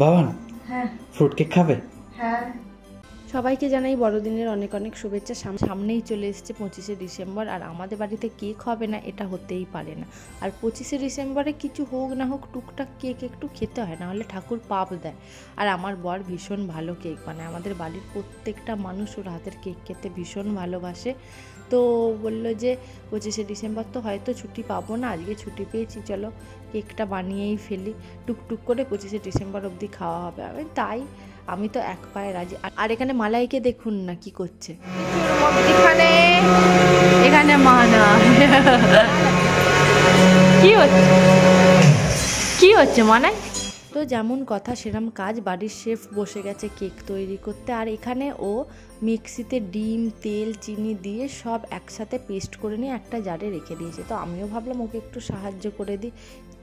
বাবান হ্যাঁ fruit cake খাবে? হ্যাঁ। সবাইকে জানাই বড়দিনের অনেক অনেক শুভেচ্ছা। সামনেই চলে এসছে 25শে ডিসেম্বর, আর আমাদের বাড়িতে কেক হবে না এটা হতেই পারে না। আর 25শে ডিসেম্বরে কিছু হোক না হোক টুকটাক কেক একটু খেতে হয়, না হলে ঠাকুর পাপ দেয়। আর আমার বর ভীষণ ভালো কেক বানায়, আমাদের বাড়ির প্রত্যেকটা মানুষ ওর হাতের কেক খেতে ভীষণ ভালোবাসে। তো বললো যে 25শে ডিসেম্বর তো হয়তো ছুটি পাবো না, আজকে ছুটি পেয়েছি, চলো কেকটা বানিয়েই ফেলি, টুকটুক করে 25শে ডিসেম্বর অবধি খাওয়া হবে। আমি তো এক পায়ে রাজি। আর এখানে মালাইকে দেখুন না কি করছে, এখানে মানা কি হচ্ছে মানায়। তো যেমন কথা সেরকম কাজ, বাড়ির শেফ বসে গেছে কেক তৈরি করতে। আর এখানে ও মিক্সিতে ডিম, তেল, চিনি দিয়ে সব একসাথে পেস্ট করে নিয়ে একটা জারে রেখে দিয়েছে। তো আমিও ভাবলাম ওকে একটু সাহায্য করে দিই,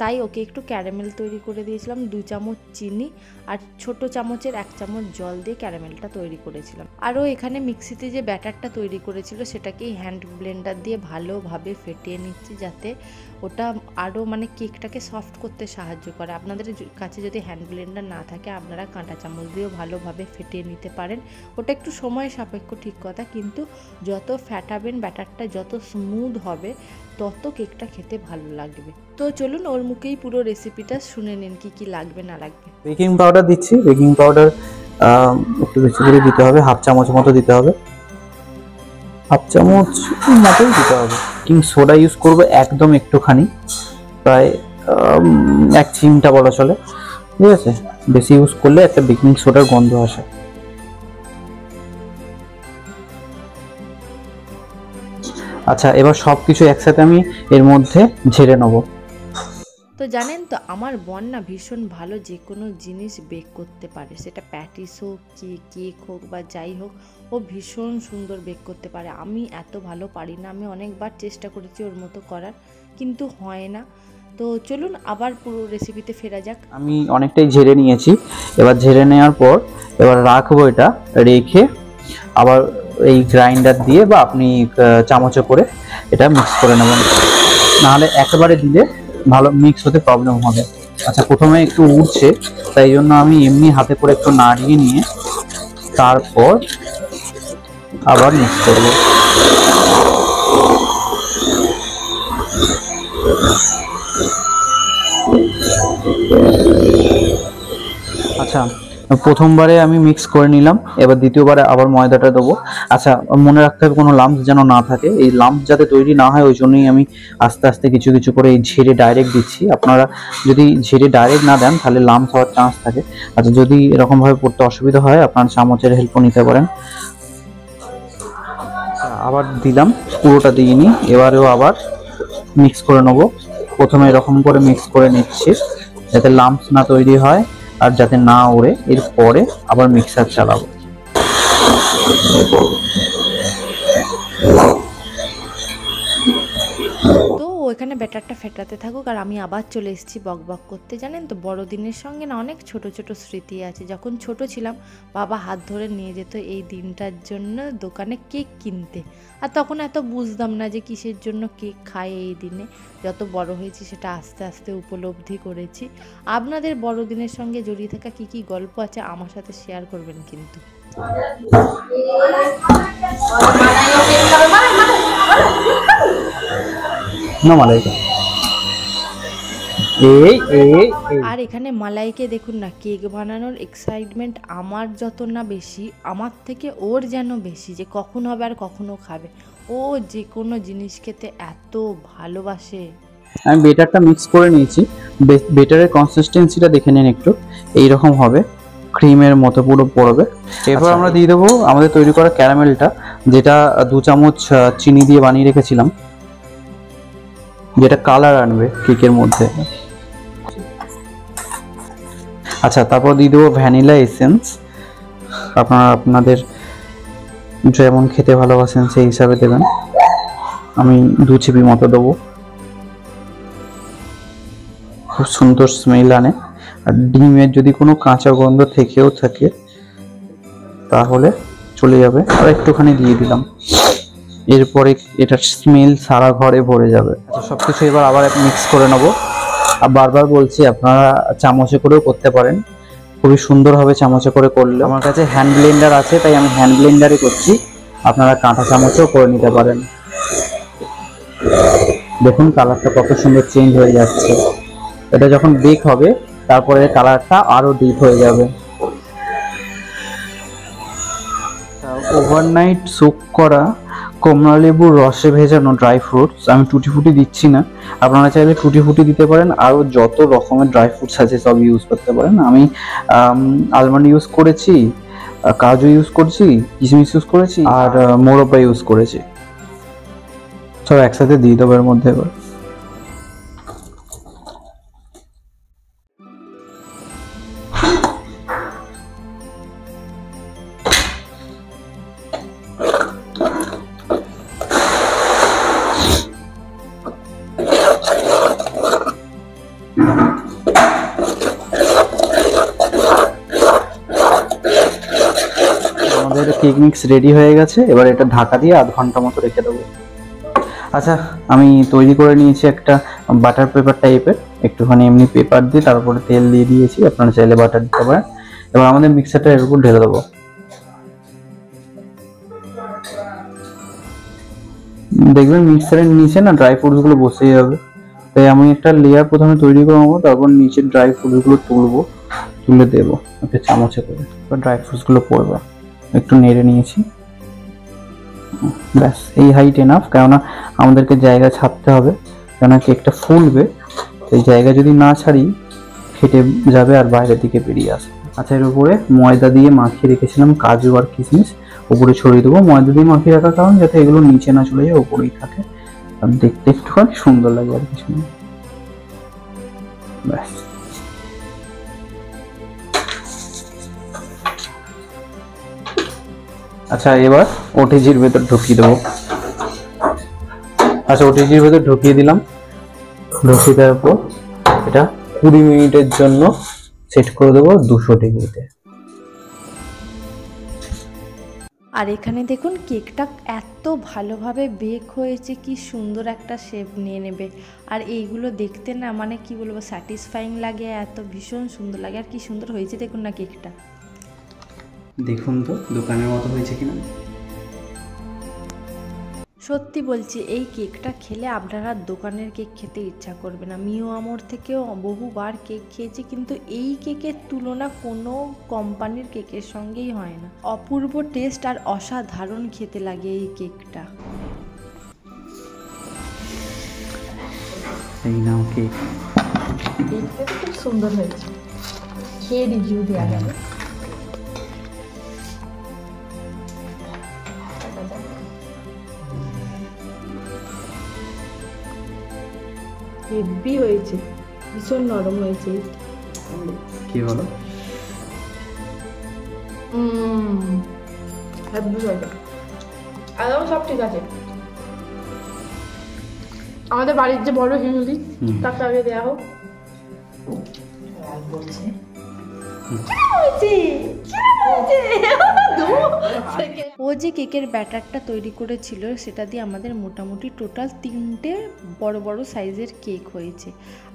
তাই ওকে একটু ক্যারামেল তৈরি করে দিয়েছিলাম। 2 চামচ চিনি আর ছোট চামচের 1 চামচ জল দিয়ে ক্যারামেলটা তৈরি করেছিলাম। আরও এখানে মিক্সিতে যে ব্যাটারটা তৈরি করেছিল সেটাকেই হ্যান্ড ব্লেন্ডার দিয়ে ভালোভাবে ফেটিয়ে নিচ্ছি, যাতে ওটা আরও মানে কেকটাকে সফট করতে সাহায্য করে। আপনাদের কাছে যদি হ্যান্ড ব্লেন্ডার না থাকে আপনারা কাঁটা চামচ দিয়েও ভালোভাবে ফেটিয়ে নিতে পারেন। ওটা একটু সময় সাপেক্ষ ঠিক কথা, কিন্তু যত ফ্যাটাবেন ব্যাটারটা যত স্মুথ হবে তত কেকটা খেতে ভালো লাগবে। তো চলুন ওর মুখেই পুরো রেসিপিটা শুনে নিন কি কি লাগবে না লাগবে। বেকিং পাউডার দিচ্ছি, বেকিং পাউডার একটু বেশি করে দিতে হবে, হাফ চামচ মতো দিতে হবে, হাফ চামচ মতোই দিতে হবে। বেকিং সোডা ইউজ করবো একদম একটুখানি, প্রায় 1 চিমটা বলা চলে, ঠিক আছে? বেশি ইউজ করলে একটা বেকিং সোডার গন্ধ আসে। আচ্ছা, এবার সব কিছু একসাথে আমি এর মধ্যে ঝেড়ে নেবো। তো জানেন তো আমার বোন না ভীষণ ভালো যে কোনো জিনিস বেক করতে পারে, সেটা প্যাটিস হোক কি কেক হোক বা যাই হোক, ও ভীষণ সুন্দর বেক করতে পারে। আমি এত ভালো পারি না, আমি অনেকবার চেষ্টা করেছি ওর মতো করার, কিন্তু হয় না। তো চলুন আবার পুরো রেসিপিতে ফেরা যাক। আমি অনেকটাই ঝেড়ে নিয়েছি, এবার ঝেড়ে নেওয়ার পর এবার রাখবো, এটা রেখে আবার এই গ্রাইন্ডার দিয়ে বা আপনি চামচে করে এটা মিক্স করে নেবেন, নাহলে একেবারে দিলে ভালো মিক্স হতে প্রবলেম হবে। আচ্ছা, প্রথমে একটু উঠছে তাই জন্য আমি এমনি হাতে করে একটু নাড়িয়ে নিয়ে তারপর আবার মিক্স করবো। আচ্ছা, প্রথমবারে আমি মিক্স করে নিলাম, এবার দ্বিতীয়বারে আবার ময়দাটা দেবো। আচ্ছা, মনে রাখতে হবে কোনো লাম্পস যেন না থাকে, এই লাম্পস যাতে তৈরি না হয় ওই জন্যই আমি আস্তে আস্তে কিছু কিছু করে এই ঝেড়ে ডাইরেক্ট দিচ্ছি। আপনারা যদি ঝেড়ে ডাইরেক্ট না দেন তাহলে লাম্পস হওয়ার চান্স থাকে। আচ্ছা, যদি এরকমভাবে পড়তে অসুবিধা হয় আপনার চামচের হেল্পও নিতে পারেন। আবার দিলাম, পুরোটা দিইনি, এবারেও আবার মিক্স করে নেবো। প্রথমে এরকম করে মিক্স করে নিচ্ছি যাতে লাম্পস না তৈরি হয় আর যাতে না ওড়ে। এরপরে আবার মিক্সার চালাবো। তো এখানে ব্যাটারটা ফেটাতে থাকুক, আর আমি আবার চলে এসেছি বক বক করতে। জানেন তো বড়দিনের সঙ্গে না অনেক ছোট ছোট স্মৃতি আছে। যখন ছোট ছিলাম বাবা হাত ধরে নিয়ে যেত এই দিনটার জন্য দোকানে কেক কিনতে, আর তখন এত বুঝতাম না যে কিসের জন্য কেক খায় এই দিনে। যত বড় হয়েছি সেটা আস্তে আস্তে উপলব্ধি করেছি। আপনাদের বড়দিনের সঙ্গে জড়িয়ে থাকা কি কি গল্প আছে আমার সাথে শেয়ার করবেন কিন্তু। আর এখানে মালাইকে দেখুন না, কেক বানানোর এক্সাইটমেন্ট আমার যত না বেশি, আমার থেকে ওর যেন বেশি, যে কখন হবে আর কখনো খাবে। ও যে কোনো জিনিস খেতে এত ভালোবাসে। আমি বেটারটা মিক্স করে নিয়েছি, বেটারের কনসিস্টেন্সিটা দেখে নিন একটু, এইরকম হবে, ক্রিমের মতো পুরো পড়বে। এরপর আমরা দিয়ে দেবো আমাদের তৈরি করা ক্যারামেলটা, যেটা 2 চামচ চিনি দিয়ে বানিয়ে রেখেছিলাম, যেটা কালার আনবে কেকের মধ্যে। আচ্ছা, তারপর দিয়ে দেবো ভ্যানিলা এসেন্স। আপনারা আপনাদের যেমন খেতে ভালোবাসেন সেই হিসাবে দেবেন, আমি 2 চিপি মতো দেবো। খুব সুন্দর স্মেল আনে। আর ডিমের যদি কোনো কাঁচা গন্ধ থেকেও থাকে তাহলে চলে যাবে, আর একটুখানি দিয়ে দিলাম, এরপরে এটার স্মেল সারা ঘরে ভরে যাবে। আচ্ছা, সবকিছু এবার আবার মিক্স করে নেবো। আর বারবার বলছি আপনারা চামচে করেও করতে পারেন, খুবই সুন্দর হবে চামচে করে করলে। আমার কাছে হ্যান্ড ব্লেন্ডার আছে, তাই আমি হ্যান্ড ব্লেন্ডারই করছি, আপনারা কাঁটা চামচেও করে নিতে পারেন। দেখুন কালারটা কত সুন্দর চেঞ্জ হয়ে যাচ্ছে। এটা যখন বেক হবে তারপরে কালারটা আরো ডিপ হয়ে যাবে। ওভারনাইট সোক করা কমলা লেবুর রসে ভেজানো ড্রাই ফ্রুটস, আমি টুটি ফুটি দিচ্ছি না, আপনারা চাইলে টুটি ফুটি দিতে পারেন, আরও যত রকমের ড্রাই ফ্রুটস আছে সব ইউজ করতে পারেন। আমি আলমন্ড ইউজ করেছি, কাজু ইউজ করছি, কিশমিশ ইউজ করেছি, আর মোরব্বা ইউজ করেছি। সব একসাথে দিয়ে দেবো এর মধ্যে। এবার আমাদের কেক মিক্স রেডি হয়ে গেছে, এবার এটা ঢাকা দিয়ে আধ ঘন্টা মতো রেখে দেবো। আচ্ছা, আমি তৈরি করে নিয়েছি একটা বাটার পেপার টাইপের, একটুখানি এমনি পেপার দিয়ে তারপরে তেল দিয়ে দিয়েছি, আপনারা চাইলে বাটার দিতে পারেন। এবার আমাদের মিক্সারটা এর উপর ঢেলে দেবো। দেখবেন মিক্সারের নিচে না ড্রাই ফ্রুটস গুলো বসে যাবে, তাই আমি একটা লেয়ার প্রথমে তৈরি করে নেবো, তারপর নিচে ড্রাই ফ্রুটস গুলো তুলে দেবো একটা চামচে করে, এবার ড্রাই ফ্রুটস গুলো পড়বে। একটু নেড়ে নিয়েছি, ব্যাস এই হাইট এনাফ, কেননা আমাদেরকে জায়গা ছাড়তে হবে, কেননা কেকটা ফুলবে, এই জায়গা যদি না ছাড়ি ফেটে যাবে আর বাইরের দিকে বেরিয়ে আসবে। আচ্ছা, এর উপরে ময়দা দিয়ে মাখিয়ে রেখেছিলাম কাজু আর কিশমিশ, উপরে ছড়িয়ে দেবো। ময়দা দিয়ে মাখিয়ে রাখার কারণ যাতে এগুলো নিচে না চলে যায়, উপরেই থাকে, আর দেখতে একটুখানি সুন্দর লাগে আর কিছু না। ব্যাস আচ্ছা, এবার ওটিজির ভেতর ঢুকিয়ে দেবো। আচ্ছা, ওটিজির ভেতর ঢুকিয়ে দিলাম। ঢুকিয়ে দেওয়ার পর এটা 20 মিনিটের জন্য সেট করে দেবো 200 ডিগ্রিতে। আর এখানে দেখুন কেকটা এত ভালোভাবে বেক হয়েছে, কি সুন্দর একটা শেপ নিয়ে নেবে। আর এইগুলো দেখতে না মানে কি বলবো, স্যাটিসফাইং লাগে, এত ভীষণ সুন্দর লাগে। আর কি সুন্দর হয়েছে দেখুন না কেকটা। দেখুন তো দোকানের মতো হয়েছে কিনা। সত্যি বলছি, এই কেকটা খেলে আপনারা দোকানের কেক খেতে ইচ্ছা করবে না। মিও আমর থেকেও বহুবার কেক খেয়েছি, কিন্তু এই কেকের তুলনা কোনো কোম্পানির কেকের সঙ্গেই হয় না। অপূর্ব টেস্ট আর অসাধারণ খেতে লাগে এই কেকটা। এই নাও কেক। কেকটা খুব সুন্দর হয়েছে, খেয়ে রিভিউ দেওয়া যাবে। হেভি হয়েছে, ভীষণ নরম হয়েছে। কি বলো? হেভি হয়েছে, একদম সব ঠিক আছে। আমাদের বাড়ির যে বড় হিন্দু তাকে আগে দেওয়া হোক। বলছে ও যে কেকের ব্যাটারটা তৈরি করেছিল সেটা দিয়ে আমাদের মোটামুটি টোটাল 3টে বড় বড় সাইজের কেক হয়েছে।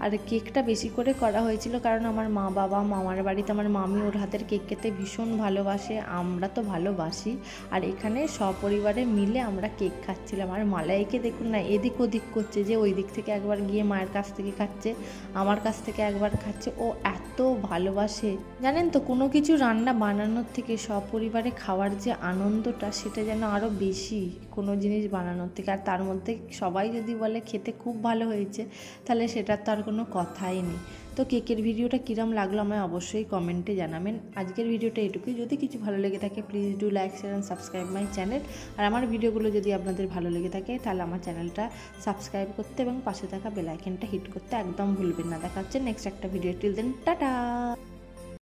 আর কেকটা বেশি করে করা হয়েছিল কারণ আমার মা বাবা, মামার বাড়িতে আমার মামি ওর হাতের কেক খেতে ভীষণ ভালোবাসে, আমরা তো ভালোবাসি। আর এখানে সপরিবারে মিলে আমরা কেক খাচ্ছিলাম। আর মালাইকে দেখুন না, এদিক ওদিক করছে, যে ওই দিক থেকে একবার গিয়ে মায়ের কাছ থেকে খাচ্ছে, আমার কাছ থেকে একবার খাচ্ছে। ও এত ভালোবাসে জানেন তো, কোনো কিছু রান্না বানানোর থেকে সপরিবারে খাওয়ার যে আনন্দটা সেটা যেন আরও বেশি কোনো জিনিস বানানোর থেকে। আর তার মধ্যে সবাই যদি বলে খেতে খুব ভালো হয়েছে, তাহলে সেটার তো আর কোনো কথাই নেই। তো কেকের ভিডিওটা কিরম লাগলো আমায় অবশ্যই কমেন্টে জানাবেন। আজকের ভিডিওটা এটুকুই। যদি কিছু ভালো লেগে থাকে please do like, share and subscribe my channel. আর আমার ভিডিওগুলো যদি আপনাদের ভালো লেগে থাকে তাহলে আমার চ্যানেলটা সাবস্ক্রাইব করতে এবং পাশে থাকা বেল আইকনটা হিট করতে একদম ভুলবেন না। দেখা হচ্ছে নেক্সট একটা ভিডিও। Till then tata.